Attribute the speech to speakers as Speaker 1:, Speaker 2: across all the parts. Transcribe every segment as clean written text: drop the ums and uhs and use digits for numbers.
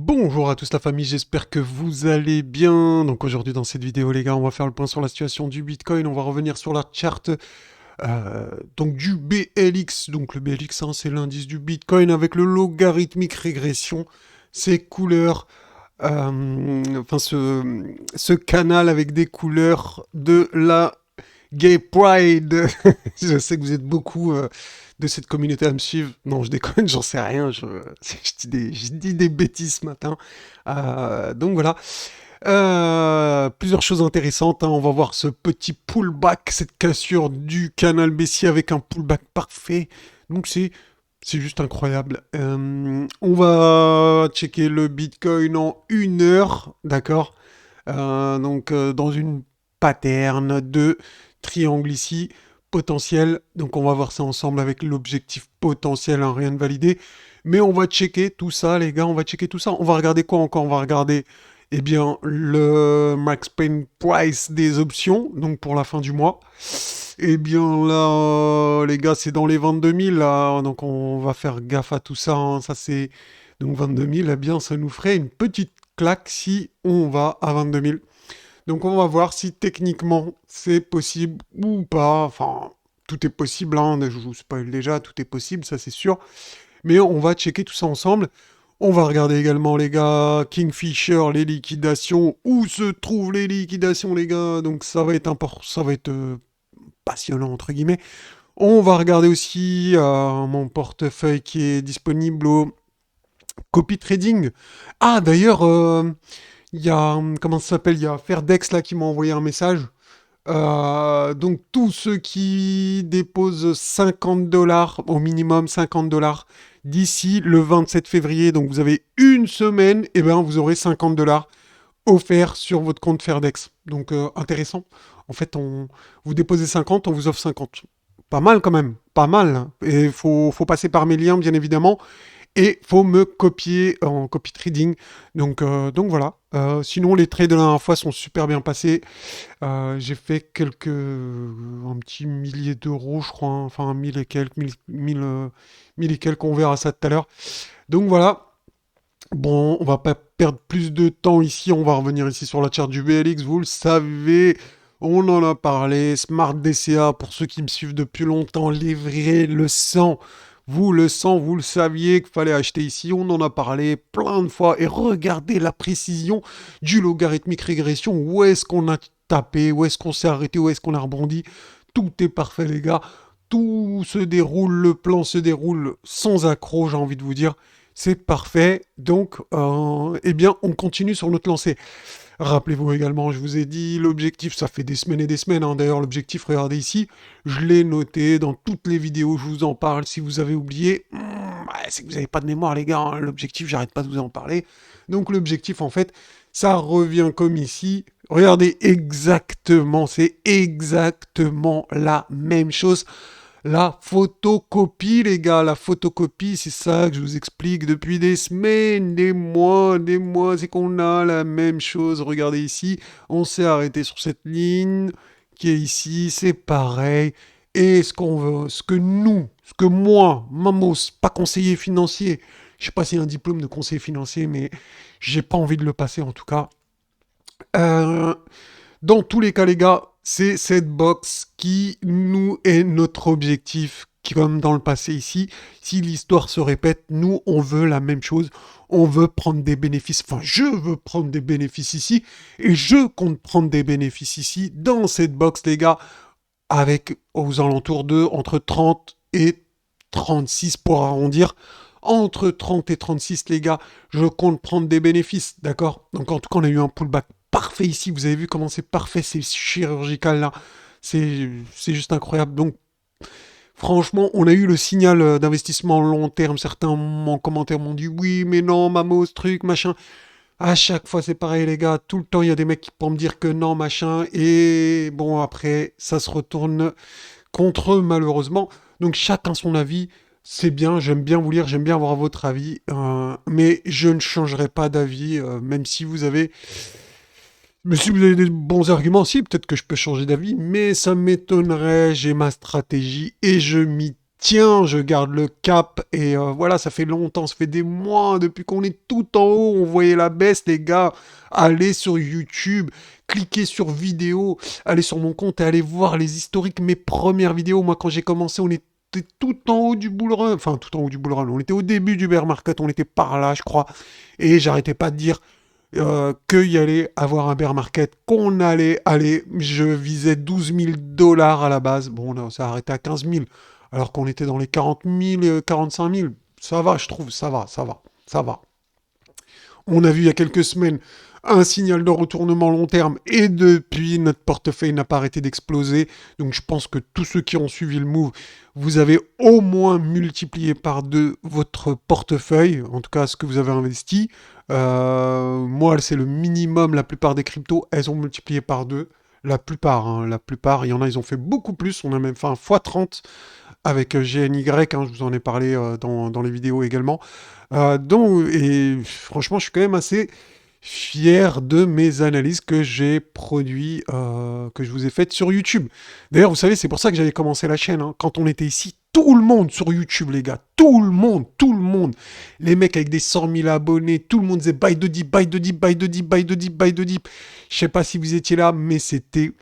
Speaker 1: Bonjour à tous la famille, j'espère que vous allez bien. Donc aujourd'hui dans cette vidéo les gars, on va faire le point sur la situation du Bitcoin, on va revenir sur la charte donc du BLX. Donc le BLX hein, c'est l'indice du Bitcoin avec le logarithmique régression, ses couleurs, enfin ce canal avec des couleurs de la Gay Pride. Je sais que vous êtes beaucoup de cette communauté à me suivre. Non, je déconne, j'en sais rien. Je dis des bêtises ce matin. Donc voilà. Plusieurs choses intéressantes, hein. On va voir ce petit pullback, cette cassure du canal baissier avec un pullback parfait. Donc c'est juste incroyable. On va checker le Bitcoin en 1 heure, d'accord. Dans une pattern de triangle ici, potentiel. Donc on va voir ça ensemble avec l'objectif potentiel, hein, rien de validé. Mais on va checker tout ça, les gars, on va checker tout ça. On va regarder quoi encore? On va regarder, eh bien, le max pain price des options, donc pour la fin du mois. Eh bien là, les gars, c'est dans les 22 000, là, donc on va faire gaffe à tout ça, hein. Ça c'est... Donc 22 000, eh bien, ça nous ferait une petite claque si on va à 22 000. Donc on va voir si techniquement c'est possible ou pas. Enfin, tout est possible, hein, je vous spoil déjà, tout est possible, ça c'est sûr. Mais on va checker tout ça ensemble. On va regarder également, les gars, Kingfisher, les liquidations. Où se trouvent les liquidations, les gars? Donc ça va être important, ça va être passionnant, entre guillemets. On va regarder aussi mon portefeuille qui est disponible au copy trading. Ah, d'ailleurs, il y a, comment ça s'appelle? Il y a Fairdex là qui m'a envoyé un message. Donc tous ceux qui déposent 50 dollars, au minimum 50 dollars, d'ici le 27 février, donc vous avez une semaine, et ben vous aurez 50 dollars offerts sur votre compte Fairdex. Donc intéressant. En fait, vous déposez 50, on vous offre 50. Pas mal quand même, pas mal, hein. Et faut passer par mes liens, bien évidemment. Et faut me copier en copy trading. Donc voilà. Sinon, les trades de la dernière fois sont super bien passés. J'ai fait un petit millier d'euros, je crois, hein. Enfin, 1000 et quelques, 1000 et quelques, on verra ça tout à l'heure. Donc voilà. Bon, on va pas perdre plus de temps ici, on va revenir ici sur la charte du BLX, vous le savez, on en a parlé, Smart DCA, pour ceux qui me suivent depuis longtemps, les vrais, le sang, vous le saviez qu'il fallait acheter ici, on en a parlé plein de fois, et regardez la précision du logarithmique régression, où est-ce qu'on a tapé, où est-ce qu'on s'est arrêté, où est-ce qu'on a rebondi, tout est parfait les gars, tout se déroule, le plan se déroule sans accroc, j'ai envie de vous dire. C'est parfait. Donc, eh bien, on continue sur notre lancée. Rappelez-vous également, je vous ai dit, l'objectif, ça fait des semaines et des semaines, hein. D'ailleurs, l'objectif, regardez ici, je l'ai noté dans toutes les vidéos, je vous en parle. Si vous avez oublié, ouais, c'est que vous n'avez pas de mémoire, les gars, hein. L'objectif, j'arrête pas de vous en parler. Donc, l'objectif, en fait, ça revient comme ici. Regardez exactement, c'est exactement la même chose. La photocopie, les gars, la photocopie, c'est ça que je vous explique depuis des semaines, des mois, c'est qu'on a la même chose. Regardez ici, on s'est arrêté sur cette ligne qui est ici, c'est pareil. Et ce qu'on veut, ce que moi, Mamos, pas conseiller financier, je sais pas s'il y a un diplôme de conseiller financier, mais j'ai pas envie de le passer en tout cas. Euh, dans tous les cas, les gars, c'est cette box qui nous est notre objectif, comme dans le passé ici. Si l'histoire se répète, nous, on veut la même chose. On veut prendre des bénéfices. Enfin, je veux prendre des bénéfices ici. Et je compte prendre des bénéfices ici, dans cette box, les gars, avec aux alentours de entre 30 et 36 pour arrondir. Entre 30 et 36, les gars, je compte prendre des bénéfices, d'accord? Donc en tout cas, on a eu un pullback parfait ici. Vous avez vu comment c'est parfait, c'est chirurgical là. C'est juste incroyable. Donc franchement, on a eu le signal d'investissement long terme. Certains en commentaire m'ont dit oui, mais non, Mamo, ce truc, machin. À chaque fois, c'est pareil, les gars. Tout le temps, il y a des mecs qui pourront me dire que non, machin. Et bon, après, ça se retourne contre eux, malheureusement. Donc, chacun son avis. C'est bien, j'aime bien vous lire, j'aime bien avoir votre avis. Mais je ne changerai pas d'avis, même si vous avez... Mais si vous avez des bons arguments, si, peut-être que je peux changer d'avis. Mais ça m'étonnerait, j'ai ma stratégie et je m'y tiens, je garde le cap. Et voilà, ça fait longtemps, ça fait des mois, depuis qu'on est tout en haut, on voyait la baisse, les gars. Allez sur YouTube, cliquez sur vidéo, allez sur mon compte et allez voir les historiques, mes premières vidéos. Moi, quand j'ai commencé, on était tout en haut du bull run. Enfin, tout en haut du bull run. On était au début du bear market, on était par là, je crois. Et j'arrêtais pas de dire qu'il y allait avoir un bear market, qu'on allait aller. Je visais 12 000 $ à la base. Bon, là, ça a arrêté à 15 000, alors qu'on était dans les 40 000, 45 000. Ça va, je trouve, ça va, ça va, ça va. On a vu il y a quelques semaines un signal de retournement long terme et depuis, notre portefeuille n'a pas arrêté d'exploser. Donc je pense que tous ceux qui ont suivi le move, vous avez au moins multiplié par deux votre portefeuille, en tout cas ce que vous avez investi. Moi, c'est le minimum. La plupart des cryptos, elles ont multiplié par deux. La plupart, hein, la plupart. Il y en a, ils ont fait beaucoup plus. On a même fait un x30 avec GNY, hein, je vous en ai parlé dans les vidéos également. Et franchement, je suis quand même assez fier de mes analyses que j'ai produites, que je vous ai faites sur YouTube. D'ailleurs, vous savez, c'est pour ça que j'avais commencé la chaîne, hein. Quand on était ici, tout le monde sur YouTube, les gars, tout le monde, tout le monde. Les mecs avec des 100 000 abonnés, tout le monde disait buy de deep, buy de deep, buy de deep, buy de deep, buy de deep. Je sais pas si vous étiez là, mais c'était...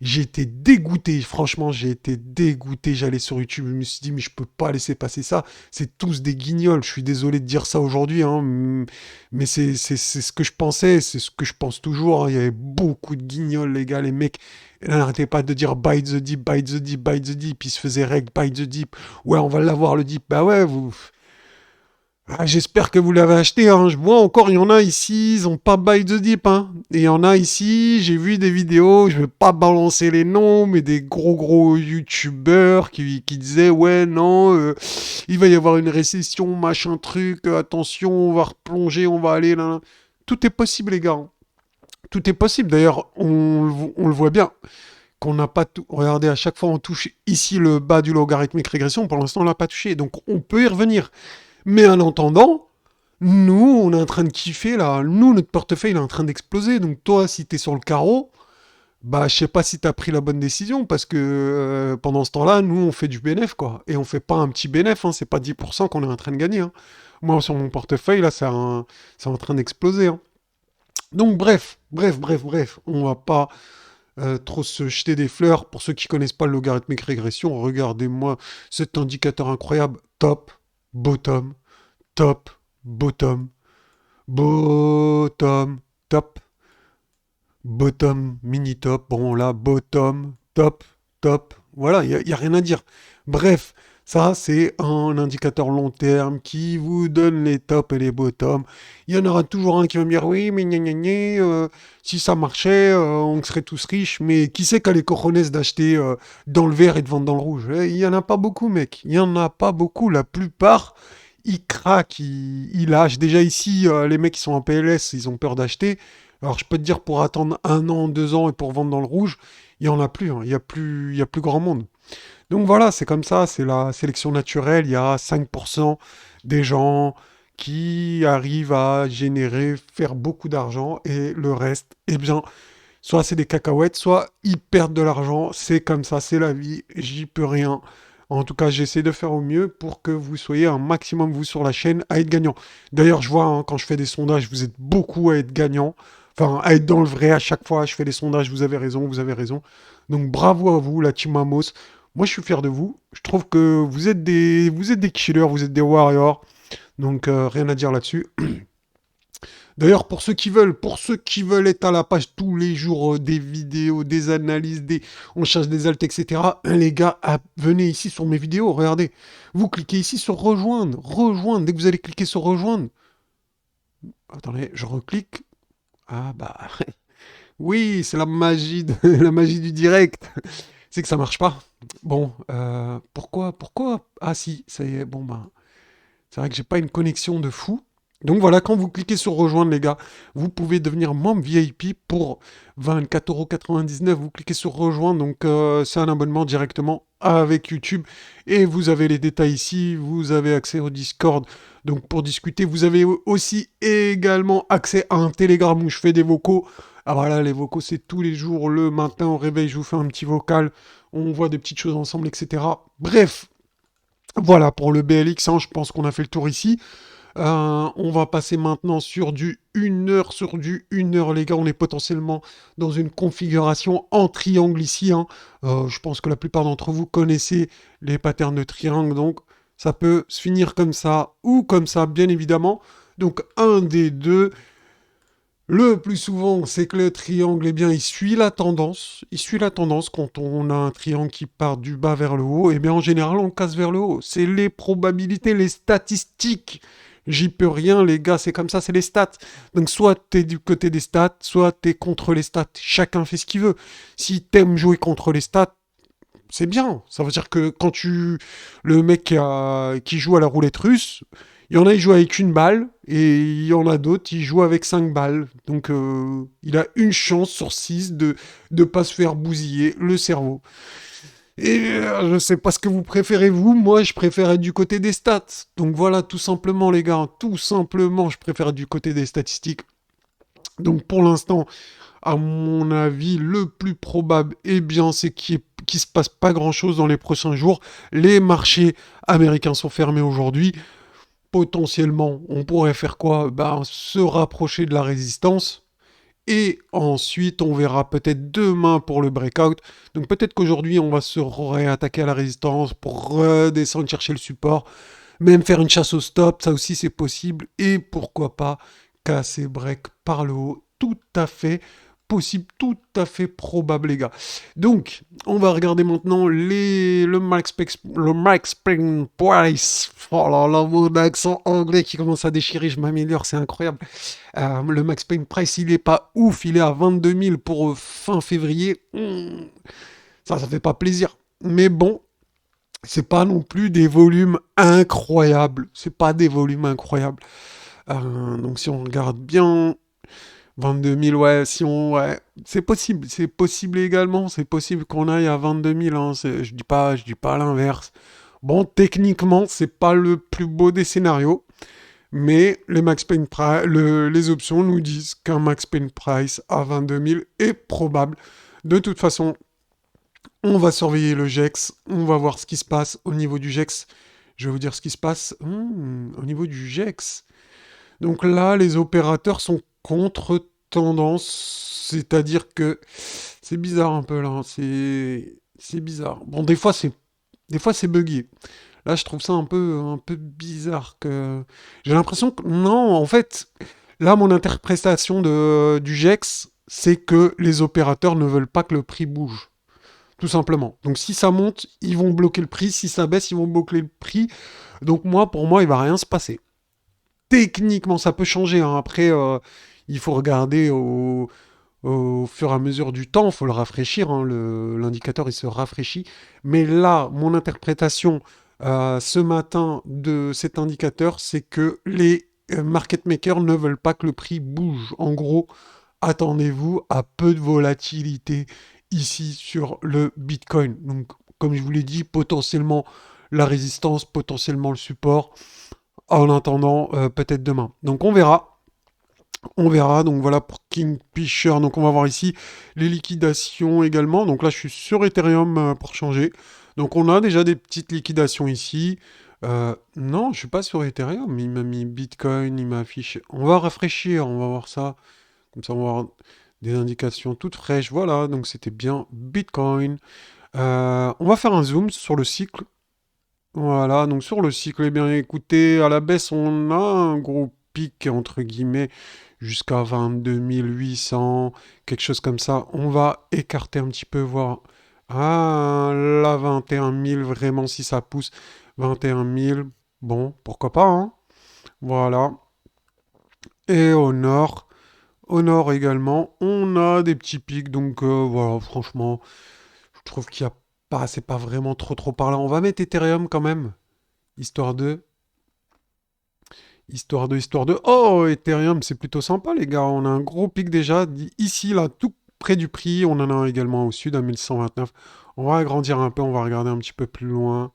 Speaker 1: J'étais dégoûté, franchement, j'ai été dégoûté. J'allais sur YouTube, je me suis dit, mais je peux pas laisser passer ça. C'est tous des guignols. Je suis désolé de dire ça aujourd'hui, hein, mais c'est ce que je pensais, c'est ce que je pense toujours, hein. Il y avait beaucoup de guignols, les gars, les mecs. Ils n'arrêtaient pas de dire buy the deep, buy the deep, buy the deep. Ils se faisaient reg, buy the deep. Ouais, on va l'avoir le deep. Bah ouais, vous. Ah, j'espère que vous l'avez acheté, hein. Je vois encore, il y en a ici, ils ont pas buy the deep, hein. Et il y en a ici, j'ai vu des vidéos, je vais pas balancer les noms, mais des gros youtubeurs qui disaient, ouais, non, il va y avoir une récession, machin truc, attention, on va replonger, on va aller là. Tout est possible, les gars, hein. Tout est possible. D'ailleurs, on le voit bien, qu'on n'a pas tout. Regardez, à chaque fois, on touche ici le bas du logarithmique régression. Pour l'instant, on l'a pas touché. Donc, on peut y revenir. Mais en attendant, nous, on est en train de kiffer là. Nous, notre portefeuille il est en train d'exploser. Donc toi, si t'es sur le carreau, bah je sais pas si t'as pris la bonne décision parce que pendant ce temps-là, nous, on fait du bénéf quoi. Et on fait pas un petit bénéf, hein. C'est pas 10% qu'on est en train de gagner, hein. Moi, sur mon portefeuille, là, c'est en train d'exploser, hein. Donc bref. On va pas trop se jeter des fleurs. Pour ceux qui connaissent pas le logarithmique régression, regardez-moi cet indicateur incroyable. Top, bottom, top, bottom, bottom, top, bottom, mini top. Bon, là, bottom, top, top. Voilà, il n'y a rien à dire. Bref, ça, c'est un indicateur long terme qui vous donne les tops et les bottoms. Il y en aura toujours un qui va me dire, oui, mais gna gna gna, si ça marchait, on serait tous riches. Mais qui c'est qui a les cojones d'acheter dans le vert et de vendre dans le rouge? Il y en a pas beaucoup, mec. Il y en a pas beaucoup. La plupart, ils craquent, ils lâchent. Déjà ici, les mecs qui sont en PLS, ils ont peur d'acheter. Alors je peux te dire, pour attendre 1 an, 2 ans et pour vendre dans le rouge, il y en a plus, hein. Il y a plus grand monde. Donc voilà, c'est comme ça, c'est la sélection naturelle. Il y a 5% des gens qui arrivent à générer, faire beaucoup d'argent et le reste, eh bien, soit c'est des cacahuètes, soit ils perdent de l'argent. C'est comme ça, c'est la vie, j'y peux rien. En tout cas, j'essaie de faire au mieux pour que vous soyez un maximum, vous, sur la chaîne, à être gagnant. D'ailleurs, je vois, hein, quand je fais des sondages, vous êtes beaucoup à être gagnant. Enfin, à être dans le vrai à chaque fois. Je fais des sondages, vous avez raison, vous avez raison. Donc, bravo à vous, la team Amos. Moi, je suis fier de vous. Je trouve que vous êtes des killers, vous êtes des warriors. Donc, rien à dire là-dessus. D'ailleurs, pour ceux qui veulent être à la page tous les jours, des vidéos, des analyses, on cherche des altes, etc. Les gars, venez ici sur mes vidéos, regardez. Vous cliquez ici sur rejoindre, rejoindre. Dès que vous allez cliquer sur rejoindre, attendez, je reclique. Ah bah, oui, c'est la magie, la magie du direct. C'est que ça marche pas. Bon, pourquoi? Ah si, ça y est. Bon bah, c'est vrai que j'ai pas une connexion de fou. Donc voilà, quand vous cliquez sur rejoindre les gars, vous pouvez devenir membre VIP pour 24,99 €. Vous cliquez sur rejoindre, donc c'est un abonnement directement avec YouTube. Et vous avez les détails ici, vous avez accès au Discord. Donc pour discuter, vous avez aussi également accès à un Telegram où je fais des vocaux. Ah voilà, les vocaux c'est tous les jours, le matin au réveil, je vous fais un petit vocal, on voit des petites choses ensemble, etc. Bref, Voilà pour le BLX, hein, je pense qu'on a fait le tour ici. On va passer maintenant sur du 1 heure, sur du 1 heure, les gars. On est potentiellement dans une configuration en triangle ici, hein. Je pense que la plupart d'entre vous connaissez les patterns de triangle, donc ça peut se finir comme ça ou comme ça, bien évidemment. Donc un des deux. Le plus souvent, c'est que le triangle, eh bien, il suit la tendance. Il suit la tendance quand on a un triangle qui part du bas vers le haut. Eh bien, en général, on le casse vers le haut. C'est les probabilités, les statistiques. J'y peux rien, les gars, c'est comme ça, c'est les stats. Donc, soit t'es du côté des stats, soit t'es contre les stats. Chacun fait ce qu'il veut. Si t'aimes jouer contre les stats, c'est bien. Ça veut dire que quand tu... Le mec qui joue à la roulette russe, il y en a, il joue avec une balle, et il y en a d'autres, il joue avec 5 balles. Donc, il a une chance sur 6 de ne pas se faire bousiller le cerveau. Et je sais pas ce que vous préférez, vous. Moi, je préfère être du côté des stats. Donc voilà, tout simplement, les gars. Tout simplement, je préfère être du côté des statistiques. Donc pour l'instant, à mon avis, le plus probable, eh bien, c'est qu'il se passe pas grand-chose dans les prochains jours. Les marchés américains sont fermés aujourd'hui. Potentiellement, on pourrait faire quoi? Ben, se rapprocher de la résistance. Et ensuite, on verra peut-être demain pour le breakout. Donc peut-être qu'aujourd'hui, on va se réattaquer à la résistance pour redescendre chercher le support. Même faire une chasse au stop, ça aussi c'est possible. Et pourquoi pas casser break par le haut. Tout à fait possible, tout à fait probable, les gars. Donc, on va regarder maintenant le Max Payne Price. Oh là là, mon accent anglais qui commence à déchirer, je m'améliore, c'est incroyable. Le Max Payne Price, il est pas ouf, il est à 22 000 pour fin février. Ça fait pas plaisir. Mais bon, c'est pas non plus des volumes incroyables. C'est pas des volumes incroyables. Donc si on regarde bien, 22 000, ouais, si on, ouais, c'est possible également. C'est possible qu'on aille à 22 000. Hein, je dis pas l'inverse. Bon, techniquement, c'est pas le plus beau des scénarios. Mais les Max Payne les options nous disent qu'un Max Payne Price à 22 000 est probable. De toute façon, on va surveiller le GEX, on va voir ce qui se passe au niveau du GEX. Je vais vous dire ce qui se passe au niveau du GEX. Donc là, les opérateurs sont contre-tendance, c'est-à-dire que c'est bizarre un peu là, hein, c'est bizarre. Bon, des fois c'est buggé. Là, je trouve ça un peu bizarre que j'ai l'impression que non, en fait, là mon interprétation du GEX, c'est que les opérateurs ne veulent pas que le prix bouge. Tout simplement. Donc si ça monte, ils vont bloquer le prix. Si ça baisse, ils vont bloquer le prix. Donc moi, pour moi, il va rien se passer. Techniquement, ça peut changer, hein. Après, il faut regarder au fur et à mesure du temps. Il faut le rafraîchir, hein. L'indicateur, il se rafraîchit. Mais là, mon interprétation ce matin de cet indicateur, c'est que les market makers ne veulent pas que le prix bouge. En gros, attendez-vous à peu de volatilité ici sur le Bitcoin. Donc, comme je vous l'ai dit, potentiellement la résistance, potentiellement le support. En attendant, peut-être demain. Donc, on verra. On verra. Donc, voilà pour Kingfisher. Donc, on va voir ici les liquidations également. Donc, là, je suis sur Ethereum pour changer. Donc, on a déjà des petites liquidations ici. Non, je suis pas sur Ethereum. Il m'a mis Bitcoin, il m'a affiché. On va rafraîchir, on va voir ça. Comme ça, on va avoir des indications toutes fraîches. Voilà, donc c'était bien Bitcoin. On va faire un zoom sur le cycle. Voilà, donc sur le cycle, eh bien écoutez, à la baisse, on a un gros pic, entre guillemets, jusqu'à 22 800, quelque chose comme ça. On va écarter un petit peu, voir. Ah, là, 21 000, vraiment, si ça pousse. 21 000, bon, pourquoi pas, hein. Voilà. Et au nord également, on a des petits pics, donc voilà, franchement, je trouve qu'il y a pas, c'est pas vraiment trop parlant. On va mettre Ethereum quand même, histoire de, histoire de. Oh, Ethereum, c'est plutôt sympa, les gars. On a un gros pic déjà, ici, là, tout près du prix. On en a un également au sud, à 1129. On va agrandir un peu, on va regarder un petit peu plus loin.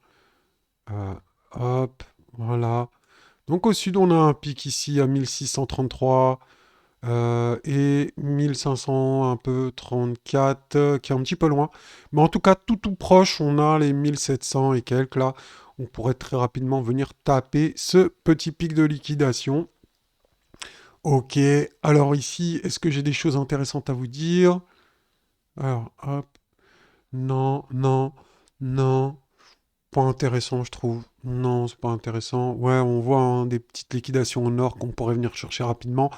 Speaker 1: Euh, hop, voilà. Donc au sud, on a un pic ici à 1633. Et 1500 un peu 34 qui est un petit peu loin. Mais en tout cas, tout proche, on a les 1700 et quelques là. on pourrait très rapidement venir taper ce petit pic de liquidation. Ok, alors ici, est-ce que j'ai des choses intéressantes à vous dire? Alors, hop, non, non, non, pas intéressant, je trouve. Non, c'est pas intéressant. Ouais, on voit hein, des petites liquidations en or qu'on pourrait venir chercher rapidement.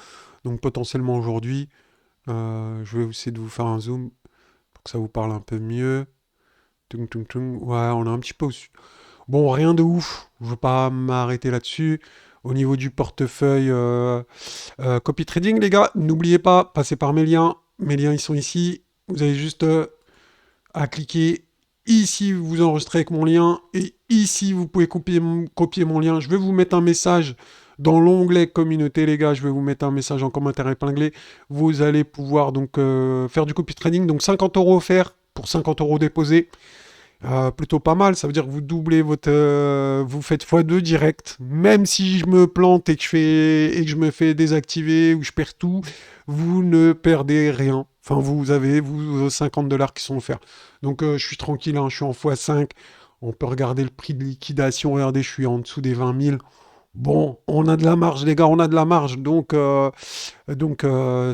Speaker 1: Donc potentiellement aujourd'hui, je vais essayer de vous faire un zoom pour que ça vous parle un peu mieux. Tung, tung, tung. Ouais, on est un petit peu au-dessus. Bon, rien de ouf. Je veux pas m'arrêter là-dessus. Au niveau du portefeuille copy trading, les gars, n'oubliez pas, passez par mes liens. Mes liens, ils sont ici. Vous avez juste à cliquer ici, vous enregistrez avec mon lien. Et ici, vous pouvez copier mon lien. Je vais vous mettre un message dans l'onglet communauté, les gars. Je vais vous mettre un message en commentaire épinglé. Vous allez pouvoir donc faire du copy trading. Donc 50 euros offerts pour 50 euros déposés. Plutôt pas mal, ça veut dire que vous doublez votre, vous faites x2 direct. Même si je me plante et que je me fais désactiver ou je perds tout, vous ne perdez rien. Enfin, vous avez vos 50 dollars qui sont offerts. Donc, je suis tranquille, hein, je suis en x5. On peut regarder le prix de liquidation. Regardez, je suis en dessous des 20 000. Bon, on a de la marge, les gars, on a de la marge. Donc,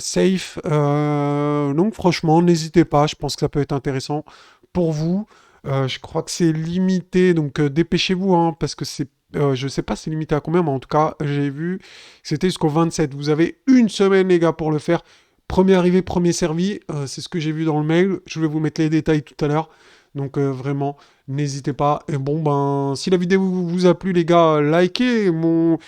Speaker 1: safe. Donc, franchement, n'hésitez pas. Je pense que ça peut être intéressant pour vous. Je crois que c'est limité, donc dépêchez-vous, hein, parce que je sais pas c'est limité à combien, mais en tout cas, j'ai vu que c'était jusqu'au 27. Vous avez une semaine, les gars, pour le faire. Premier arrivé, premier servi, c'est ce que j'ai vu dans le mail. Je vais vous mettre les détails tout à l'heure. Donc vraiment, n'hésitez pas. Et bon, ben, si la vidéo vous a plu, les gars, likez. Mon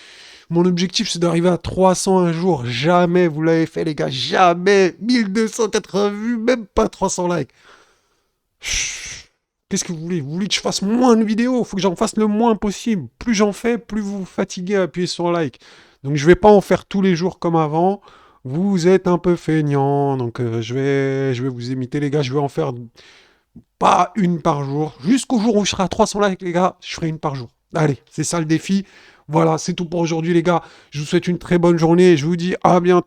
Speaker 1: objectif, c'est d'arriver à 300 un jour. Jamais vous l'avez fait, les gars. Jamais. 1280 vues, même pas 300 likes. Qu'est-ce que vous voulez? Vous voulez que je fasse moins de vidéos? Il faut que j'en fasse le moins possible. Plus j'en fais, plus vous vous fatiguez à appuyer sur like. Donc je vais pas en faire tous les jours comme avant. Vous êtes un peu feignant, donc je vais vous imiter les gars. Je vais en faire pas une par jour. Jusqu'au jour où je serai à 300 likes les gars, je ferai une par jour. Allez, c'est ça le défi. Voilà, c'est tout pour aujourd'hui les gars. Je vous souhaite une très bonne journée et je vous dis à bientôt.